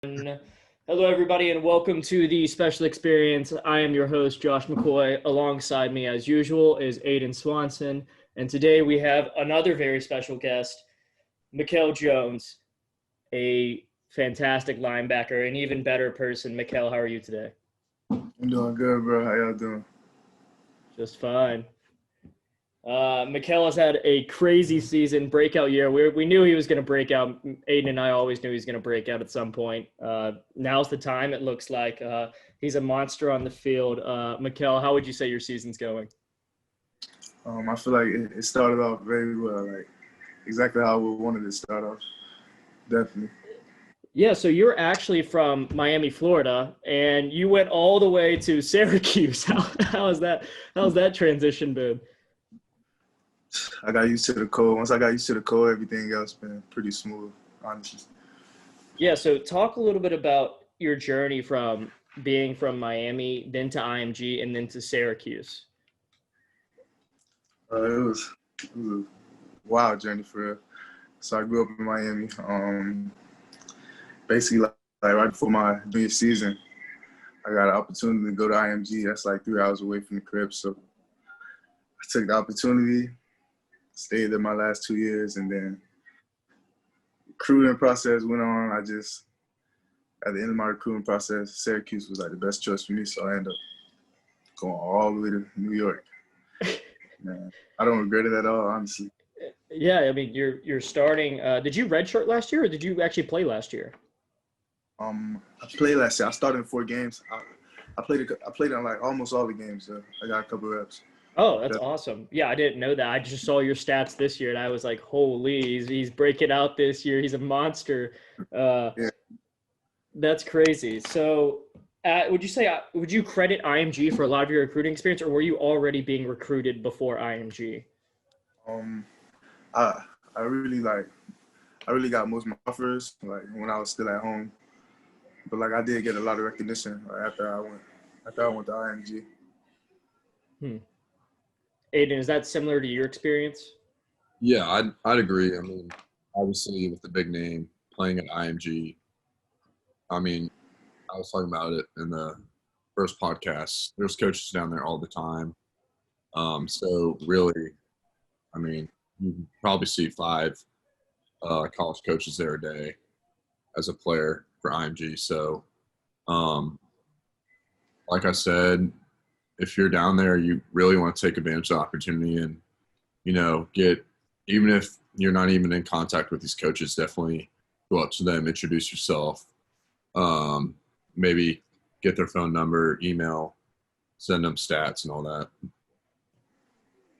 Hello, everybody, and welcome to the special experience. I am your host, Josh McCoy. Alongside me, as usual, is Aidan Swanson. And today we have another very special guest, Mikhail Jones, a fantastic linebacker, an even better person. Mikhail, how are you today? I'm doing good, bro. How y'all doing? Just fine. Mikhail has had a crazy season, breakout year. We knew he was going to break out. Aidan and I always knew he was going to break out at some point. Now's the time. It looks like he's a monster on the field. Mikhail, how would you say your season's going? I feel like it started off very well, like exactly how we wanted it to start off. Definitely. Yeah, so you're actually from Miami, Florida, and you went all the way to Syracuse. How is that? How's that transition been? I got used to the cold. Once I got used to the cold, everything else been pretty smooth, honestly. Yeah, so talk a little bit about your journey from being from Miami, then to IMG, and then to Syracuse. It was a wild journey for real. So I grew up in Miami. Basically, like right before my junior season, I got an opportunity to go to IMG. That's like 3 hours away from the crib. So I took the opportunity, stayed there my last 2 years, and then recruiting process went on. At the end of my recruiting process, Syracuse was like the best choice for me, so I ended up going all the way to New York. Man, I don't regret it at all, honestly. Yeah, I mean, you're starting. Did you redshirt last year, or did you actually play last year? I played last year. I started in 4 games. I played in like almost all the games. I got a couple reps. Oh, that's awesome. Yeah, I didn't know that. I just saw your stats this year, and I was like, holy, he's breaking out this year. He's a monster. Yeah. That's crazy. So, would you credit IMG for a lot of your recruiting experience, or were you already being recruited before IMG? Um, I I really got most of my offers like when I was still at home, but like I did get a lot of recognition after I went to IMG. Hmm. Aiden, is that similar to your experience? Yeah, I'd agree. I mean, obviously with the big name playing at IMG, I mean, I was talking about it in the first podcast. There's coaches down there all the time. So really, I mean, you can probably see 5 college coaches there a day as a player for IMG. So, um, like I said, if you're down there, you really want to take advantage of the opportunity and, get, even if you're not even in contact with these coaches, definitely go up to them, introduce yourself, maybe get their phone number, email, send them stats and all that.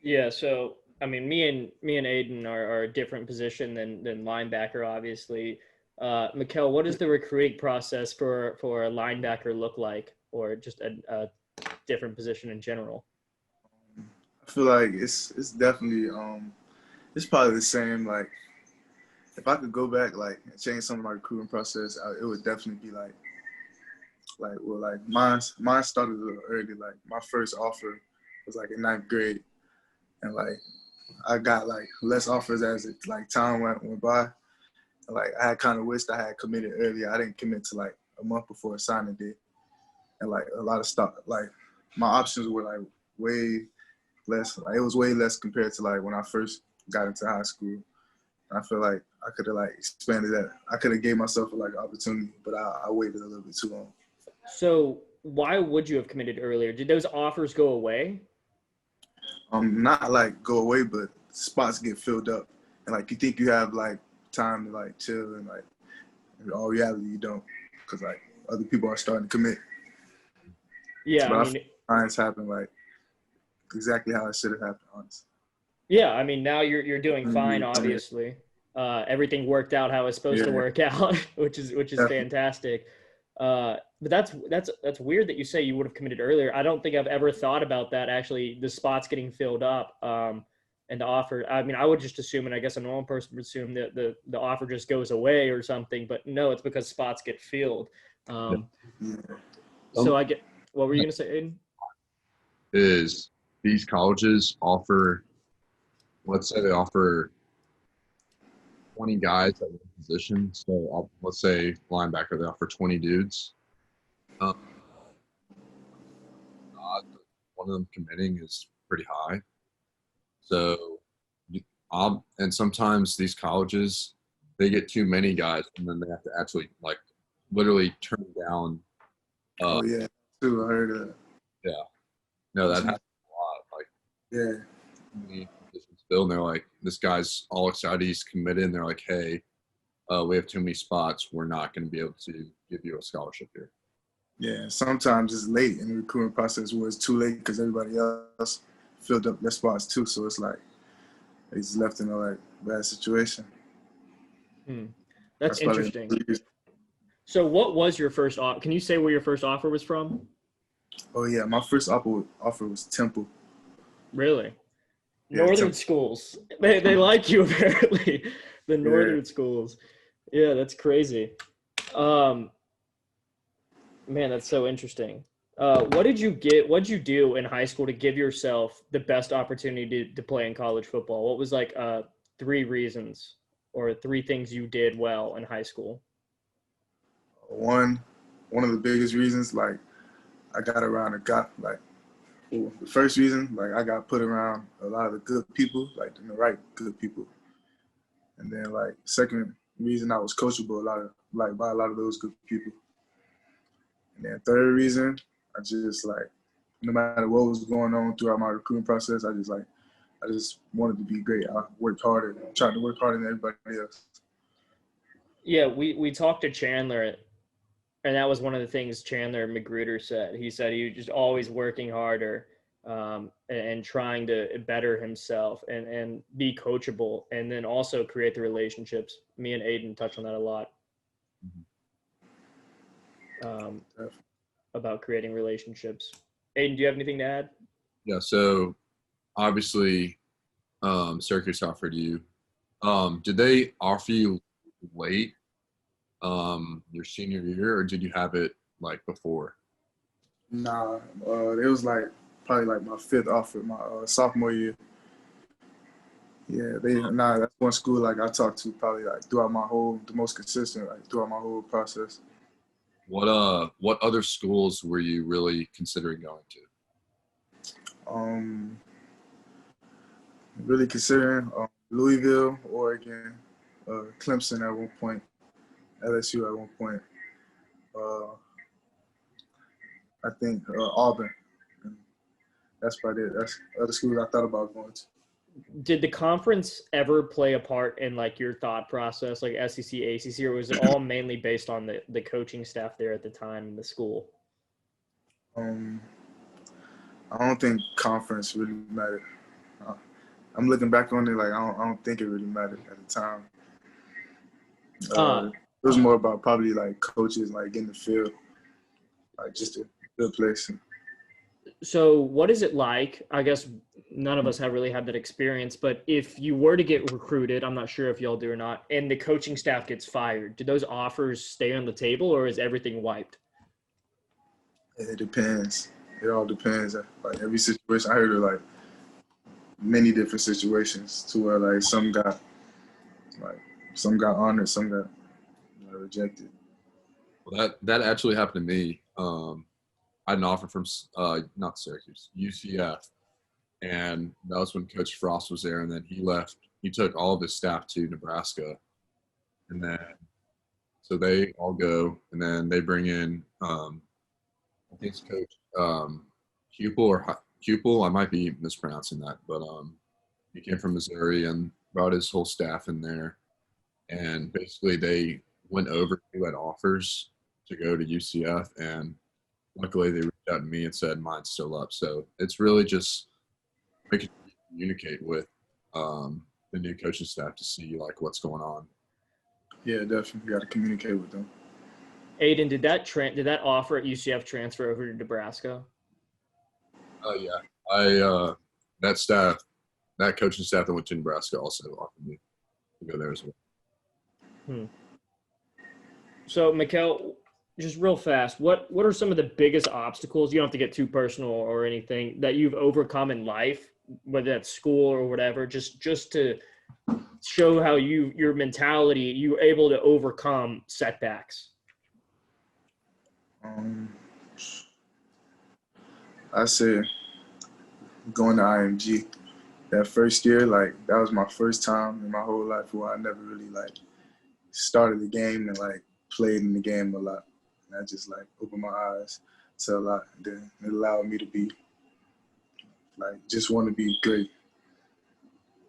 Yeah, so I mean, me and Aiden are a different position than linebacker, obviously. Mikkel, what does the recruiting process for a linebacker look like, or just a different position in general? I feel like it's definitely it's probably the same. Like if I could go back like and change some of my recruiting process, it would definitely be like mine started a little early. Like my first offer was like in ninth grade, and like I got like less offers as it like time went by. And, like I had kind of wished I had committed earlier. I didn't commit to like a month before signing day, and like a lot of stuff like my options were like way less. Like it was way less compared to like when I first got into high school. And I feel like I could have like expanded that. I could have gave myself like an opportunity, but I waited a little bit too long. So why would you have committed earlier? Did those offers go away? Not like go away, but spots get filled up, and like you think you have like time to like chill, and like in all reality you don't, because like other people are starting to commit. Yeah, But I I mean, feel like mine's happened like exactly how it should have happened, honestly. yeah, I mean now you're doing fine, obviously. Everything worked out how it's supposed to Yeah, work out, which is definitely. fantastic. But that's weird that you say you would have committed earlier. I don't think I've ever thought about that actually. The spots getting filled up, and the offer. I mean, I would just assume, and I guess a normal person would assume that the offer just goes away or something. But no, it's because spots get filled. Um, Yeah. so I get. What were you gonna say, Aiden? Is these colleges offer, let's say they offer 20 guys at one position. So let's say linebacker, they offer 20 dudes. Um, odds of one of them committing is pretty high. So, and sometimes these colleges, they get too many guys, and then they have to actually literally turn down. Oh yeah, too. I heard that. Yeah, no, that happens a lot. Like, Yeah, many positions filled, and they're like, this guy's all excited, he's committed, and they're like, hey, we have too many spots. We're not going to be able to give you a scholarship here. yeah. Sometimes it's late in the recruiting process where it's too late because everybody else filled up their spots too. So it's like they just left in a bad situation. That's interesting. So what was your first offer? Can you say where your first offer was from? Oh yeah, my first offer was Temple. Really? Yeah, Northern schools. They like you apparently. The northern schools. Yeah, that's crazy. Man, that's so interesting. What'd you do in high school to give yourself the best opportunity to play in college football? What was 3 reasons or 3 things you did well in high school? One of the biggest reasons, I got around the first reason, I got put around a lot of the good people, the right good people. And then second reason, I was coachable by a lot of those good people. And then third reason, I just no matter what was going on throughout my recruiting process, I just wanted to be great. I worked harder, tried to work harder than everybody else. Yeah, we talked to Chandler, and that was one of the things Chandler Magruder said. He said he was just always working harder and trying to better himself and be coachable, and then also create the relationships. Me and Aidan touch on that a lot. About creating relationships. Aidan, do you have anything to add? Yeah, so obviously Syracuse offered you. Did they offer you late your senior year, or did you have it before? Nah, it was probably my 5th offer, my sophomore year. Yeah, that's one school I talked to probably throughout the most consistent throughout my whole process. What other schools were you really considering going to? Really considering Louisville, Oregon, Clemson at one point, LSU at one point. I think Auburn. And that's about it. That's other schools I thought about going to. Did the conference ever play a part in your thought process, like SEC, ACC, or was it all mainly based on the coaching staff there at the time in the school? I don't think conference really mattered. I'm looking back on it I don't think it really mattered at the time. It was more about probably coaches in the field, just a good place. So what is it like? I guess none of us have really had that experience, but if you were to get recruited, I'm not sure if y'all do or not, and the coaching staff gets fired, do those offers stay on the table or is everything wiped? It depends. It all depends. Every situation, I heard of many different situations to where some got honored, some got rejected. Well, that actually happened to me. I had an offer from not Syracuse, UCF, and that was when Coach Frost was there, and then he left. He took all of his staff to Nebraska, and then so they all go, and then they bring in I think it's Coach Pupil. I might be mispronouncing that, but he came from Missouri and brought his whole staff in there, and basically they went over who had offers to go to UCF, and luckily they reached out to me and said mine's still up. So it's really just making sure you communicate with the new coaching staff to see what's going on. Yeah, definitely. You got to communicate with them. Aidan, did that offer at UCF transfer over to Nebraska? Yeah. That coaching staff that went to Nebraska also offered me to go there as well. So, Mikhail, just real fast, what are some of the biggest obstacles, you don't have to get too personal or anything, that you've overcome in life, whether that's school or whatever, just to show how your mentality, you were able to overcome setbacks? I say going to IMG. That first year, like that was my first time in my whole life where I never really like started the game and like played in the game a lot. And I just like opened my eyes to a lot. And then it allowed me to be like just want to be great.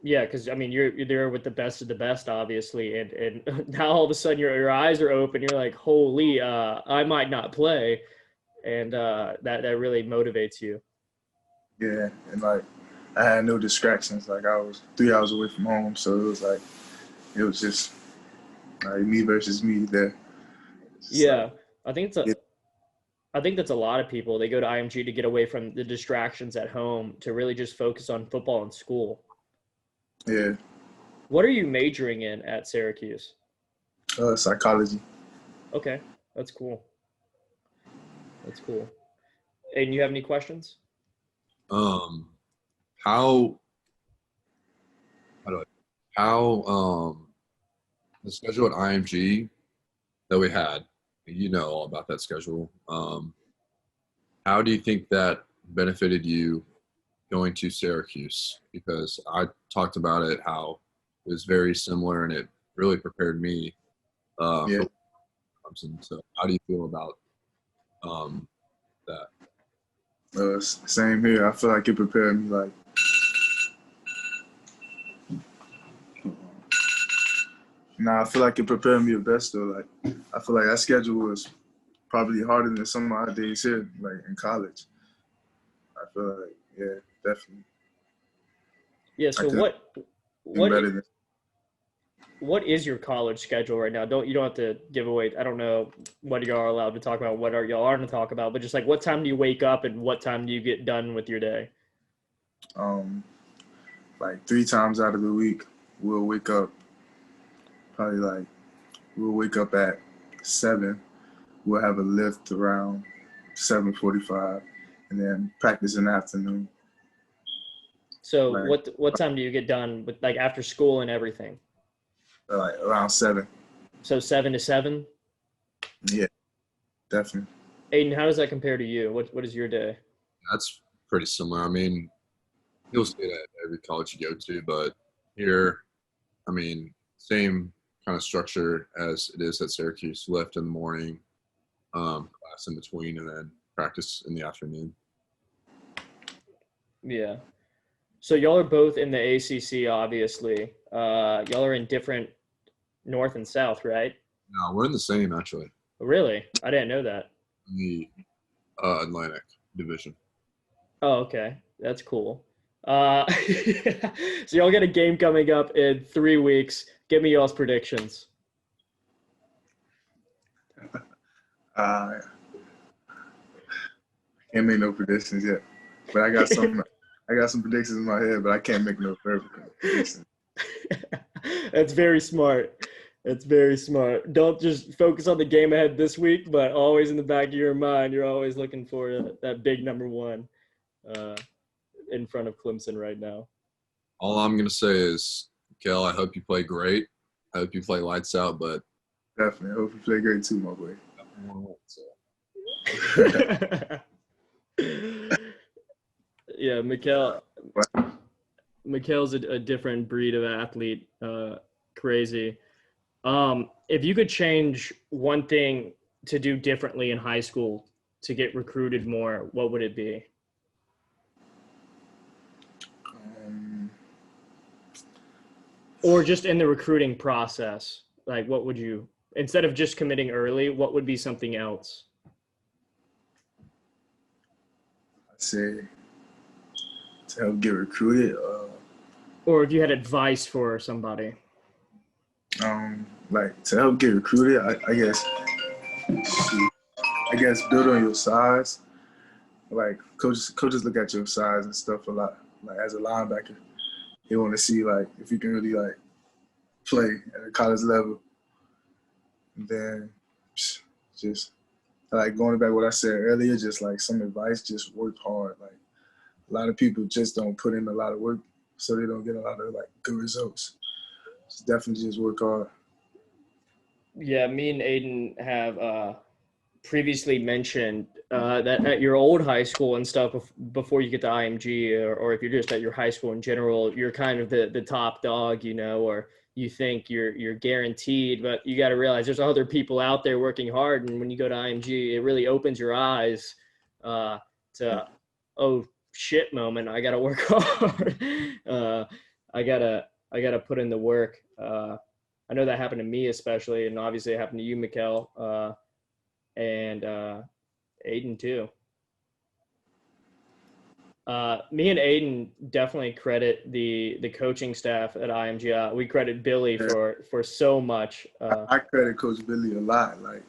Yeah, because I mean you're there with the best of the best, obviously, and now all of a sudden your eyes are open. You're like, holy, I might not play, and that really motivates you. Yeah, and like I had no distractions. Like I was 3 hours away from home, so it was just like me versus me there. Yeah, Like, I think it's a. yeah, I think that's a lot of people. They go to IMG to get away from the distractions at home to really just focus on football and school. yeah. What are you majoring in at Syracuse? Psychology. Okay, that's cool. That's cool. And you have any questions? Um, how how do I how the schedule at IMG that we had, you know all about that schedule. How do you think that benefited you going to Syracuse? Because I talked about it, how it was very similar and it really prepared me Yeah. for Clemson. So how do you feel about that? Same here. I feel like it prepared me like I feel like it prepared me the best though. Like I feel like that schedule was probably harder than some of our days here, like in college. I feel like, yeah, definitely. Yeah. I So could have been what better than what is your college schedule right now? You don't have to give away. I don't know what y'all are allowed to talk about, what are y'all aren't to talk about, but just like what time do you wake up and what time do you get done with your day? um like 3 times out of the week we'll wake up probably like we'll wake up at 7. We'll have a lift around 7:45 and then practice in the afternoon. So Like what time do you get done with like after school and everything? like around 7. So 7 to 7. Yeah, definitely. Aiden, how does that compare to you? What is your day? That's pretty similar. I mean, you'll see that at every college you go to, but here, I mean, same kind of structure as it is at Syracuse. Lift in the morning, class in between, and then practice in the afternoon. Yeah. So y'all are both in the ACC, obviously. Y'all are in different North and South, right? No, we're in the same actually, Really? I didn't know that. in the Atlantic Division. Oh, okay. That's cool. So y'all got a game coming up in 3 weeks. Give me y'all's predictions. Uh, can't make no predictions yet, but I got some. I got some predictions in my head, but I can't make no predictions. That's very smart. That's very smart. Don't just focus on the game ahead this week, but always in the back of your mind, you're always looking for that big number one in front of Clemson right now. All I'm gonna say is, Kel, I hope you play great. I hope you play lights out, but Definitely. I hope you play great too, my boy. Yeah, Mikel's a different breed of athlete. Crazy. If you could change one thing to do differently in high school to get recruited more, what would it be? Or just in the recruiting process, like what would you, instead of just committing early, what would be something else? I say to help get recruited. Or if you had advice for somebody. Like to help get recruited, I guess. I guess build on your size. Like coaches look at your size and stuff a lot. Like as a linebacker, they want to see like if you can really like play at a college level. And then just like going back to what I said earlier, just like some advice, just work hard. Like a lot of people just don't put in a lot of work. so they don't get a lot of like good results. Just definitely just work hard. Yeah, me and Aidan have previously mentioned that at your old high school and stuff before you get to IMG, or if you're just at your high school in general, you're kind of the top dog, or you think you're guaranteed, but you got to realize there's other people out there working hard. And when you go to IMG, it really opens your eyes to, oh shit moment. I got to work hard. I gotta put in the work. I know that happened to me especially, and obviously it happened to you, Mikhail, and Aidan too. Me and Aidan definitely credit the coaching staff at IMG. We credit Billy for so much. I credit Coach Billy a lot, like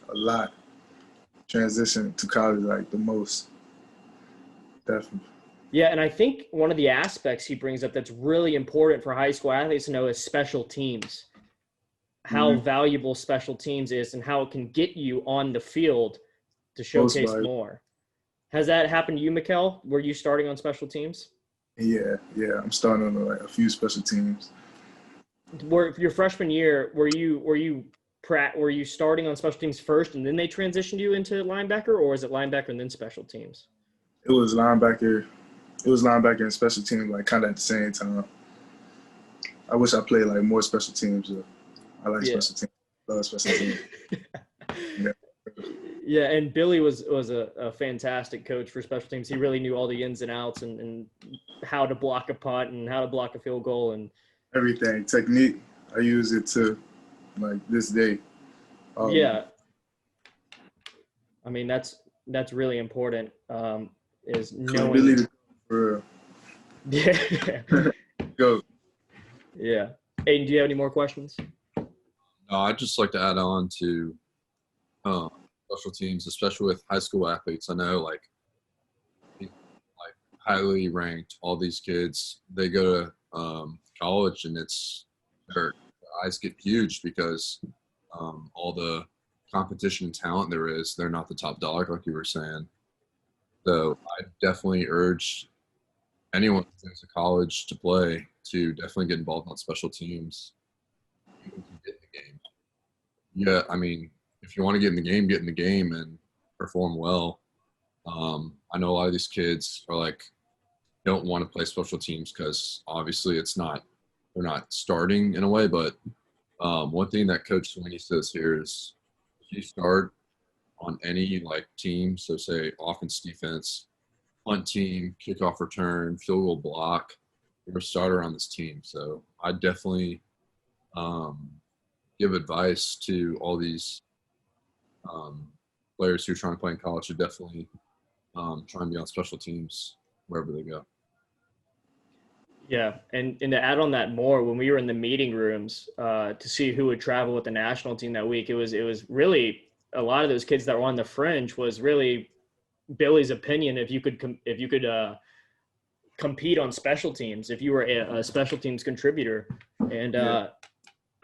a lot. Transition to college, like the most, definitely. Yeah, and I think one of the aspects he brings up that's really important for high school athletes to know is special teams. How valuable special teams is and how it can get you on the field to showcase more. Has that happened to you, Mikhail? Were you starting on special teams? Yeah. I'm starting on like a few special teams. Your freshman year, were you starting on special teams first and then they transitioned you into linebacker, or was it linebacker and then special teams? It was linebacker. And special teams, like kind of at the same time. I wish I played like more special teams. I like special teams. Love special teams. Yeah. Yeah, and Billy was a fantastic coach for special teams. He really knew all the ins and outs and how to block a punt and how to block a field goal and everything. Technique, I use it to like this day. Yeah. I mean, that's really important, is knowing. Billy, for real. Yeah. Go. Yeah. Aidan, do you have any more questions? I'd just like to add on to special teams, especially with high school athletes. I know, like highly ranked, all these kids, they go to college and their eyes get huge because all the competition and talent there is, they're not the top dog, like you were saying. So I definitely urge anyone who goes to college to play to definitely get involved on special teams. You can get in the game. Yeah, I mean, if you want to get in the game and perform well. I know a lot of these kids are like, don't want to play special teams because obviously they're not starting in a way. But one thing that Coach Sweeney says here is if you start on any like team, so say offense, defense, punt team, kickoff return, field goal block, you're a starter on this team. So I definitely give advice to all these players who are trying to play in college to definitely try and be on special teams wherever they go. Yeah, and to add on that more, when we were in the meeting rooms to see who would travel with the national team that week, it was really a lot of those kids that were on the fringe was really Billy's opinion. If you could compete on special teams, if you were a special teams contributor, and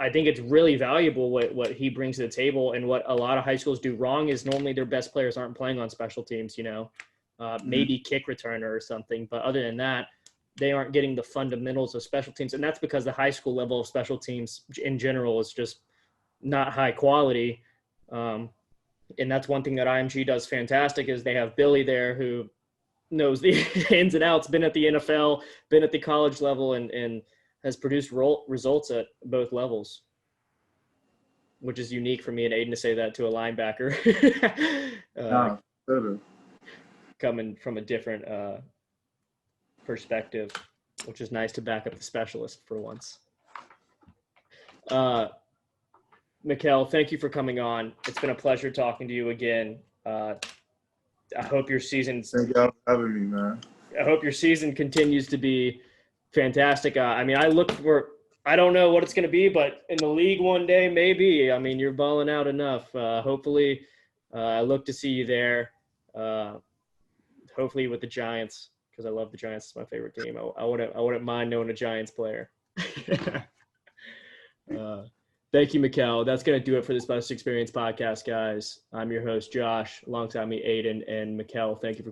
I think it's really valuable what he brings to the table. And what a lot of high schools do wrong is normally their best players aren't playing on special teams. Maybe kick returner or something, but other than that, they aren't getting the fundamentals of special teams. And that's because the high school level of special teams in general is just not high quality. And that's one thing that IMG does fantastic is they have Billy there who knows the ins and outs, been at the NFL, been at the college level, and has produced results at both levels, which is unique for me and Aidan to say that to a linebacker. Coming from a different perspective, which is nice to back up the specialist for once. Mikhail, thank you for coming on. It's been a pleasure talking to you again. I hope your season. Thank y'all for having me, man. I hope your season continues to be fantastic. I mean, I don't know what it's going to be, but in the league one day, maybe. I mean, you're balling out enough. Hopefully, I look to see you there. Hopefully with the Giants, because I love the Giants. It's my favorite team. I wouldn't mind knowing a Giants player. Thank you, Mikhail. That's going to do it for this Best Experience podcast, guys. I'm your host, Josh. Alongside me, Aidan and Mikhail. Thank you for